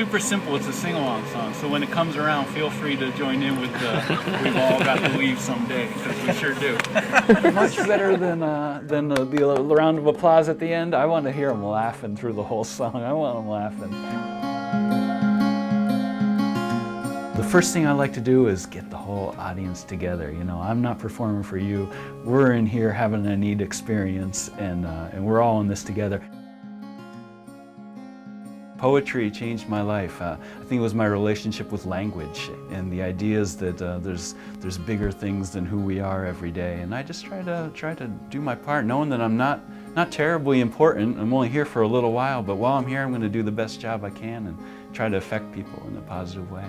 super simple. It's a sing-along song. So when it comes around, feel free to join in with We've All Got to Leave Someday, because we sure do. Much better than the round of applause at the end. I want to hear them laughing through the whole song. I want them laughing. The first thing I like to do is get the whole audience together. You know, I'm not performing for you. We're in here having a neat experience, and we're all in this together. Poetry changed my life. I think it was my relationship with language and the ideas that there's bigger things than who we are every day. And I just try to do my part, knowing that I'm not terribly important. I'm only here for a little while, but while I'm here, I'm going to do the best job I can and try to affect people in a positive way.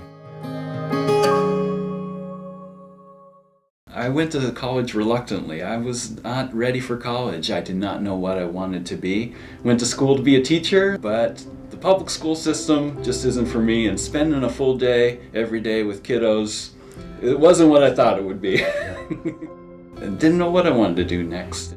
I went to college reluctantly. I was not ready for college. I did not know what I wanted to be. Went to school to be a teacher, but the public school system just isn't for me, and spending a full day every day with kiddos, it wasn't what I thought it would be. And didn't know what I wanted to do next.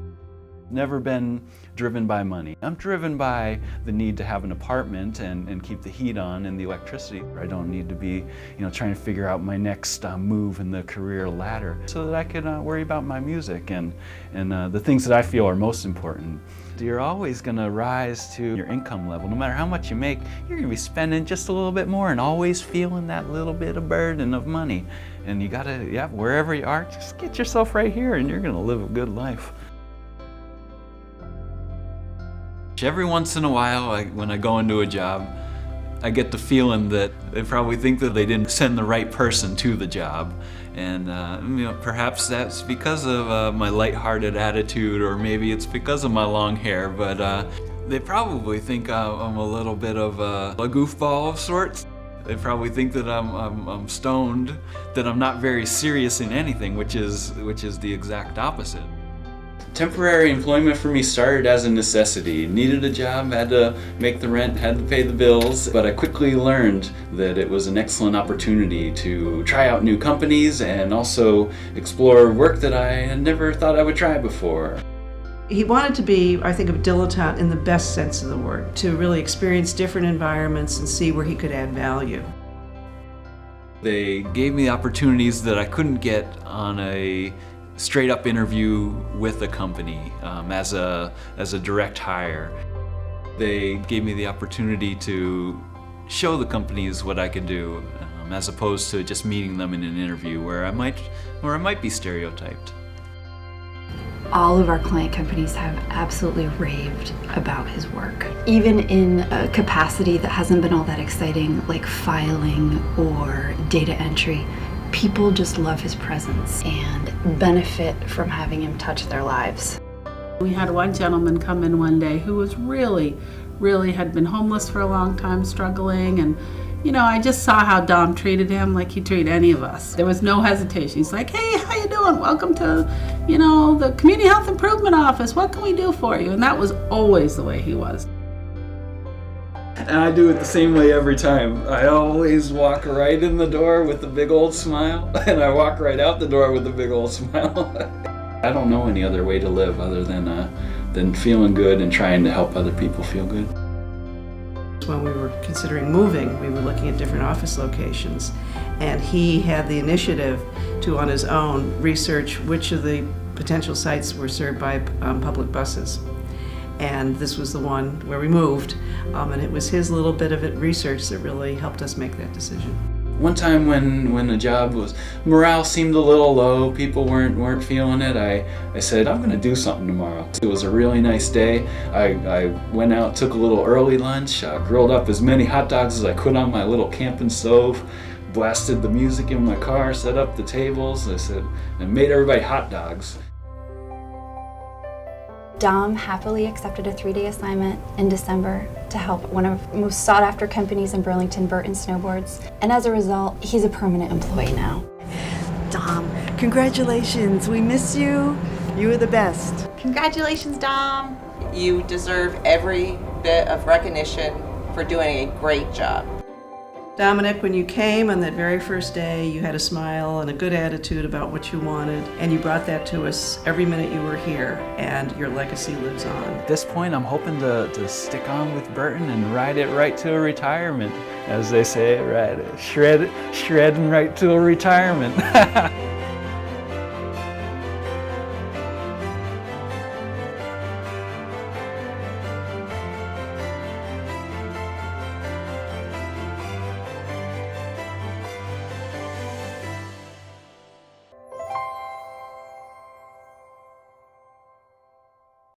Never been driven by money. I'm driven by the need to have an apartment and keep the heat on and the electricity. I don't need to be, trying to figure out my next move in the career ladder, so that I can worry about my music and the things that I feel are most important. You're always going to rise to your income level. No matter how much you make, you're going to be spending just a little bit more and always feeling that little bit of burden of money. And you got to, wherever you are, just get yourself right here and you're going to live a good life. Every once in a while, when I go into a job, I get the feeling that they probably think that they didn't send the right person to the job. And perhaps that's because of my lighthearted attitude, or maybe it's because of my long hair, but they probably think I'm a little bit of a goofball of sorts. They probably think that I'm stoned, that I'm not very serious in anything, which is the exact opposite. Temporary employment for me started as a necessity. Needed a job, had to make the rent, had to pay the bills, but I quickly learned that it was an excellent opportunity to try out new companies and also explore work that I had never thought I would try before. He wanted to be, I think, a dilettante in the best sense of the word, to really experience different environments and see where he could add value. They gave me opportunities that I couldn't get on a straight-up interview with a company as a direct hire. They gave me the opportunity to show the companies what I could do, as opposed to just meeting them in an interview where I might be stereotyped. All of our client companies have absolutely raved about his work. Even in a capacity that hasn't been all that exciting, like filing or data entry, people just love his presence and benefit from having him touch their lives. We had one gentleman come in one day who was really had been homeless for a long time, struggling, and I just saw how Dom treated him like he treated any of us. There was no hesitation. He's like, "Hey, how you doing? Welcome to, the Community Health Improvement Office. What can we do for you?" And that was always the way he was. And I do it the same way every time. I always walk right in the door with a big old smile, and I walk right out the door with a big old smile. I don't know any other way to live other than feeling good and trying to help other people feel good. When we were considering moving, we were looking at different office locations, and he had the initiative to, on his own, research which of the potential sites were served by public buses. And this was the one where we moved, and it was his little bit of research that really helped us make that decision. One time when the job morale seemed a little low, people weren't feeling it, I said, I'm going to do something tomorrow. It was a really nice day. I went out, took a little early lunch, grilled up as many hot dogs as I could on my little camping stove, blasted the music in my car, set up the tables, and made everybody hot dogs. Dom happily accepted a 3-day assignment in December to help one of the most sought-after companies in Burlington, Burton Snowboards, and as a result, he's a permanent employee now. Dom, congratulations. We miss you. You were the best. Congratulations, Dom. You deserve every bit of recognition for doing a great job. Dominic, when you came on that very first day, you had a smile and a good attitude about what you wanted, and you brought that to us every minute you were here, and your legacy lives on. At this point, I'm hoping to stick on with Burton and ride it right to a retirement. as they say, right? Shredding right till retirement.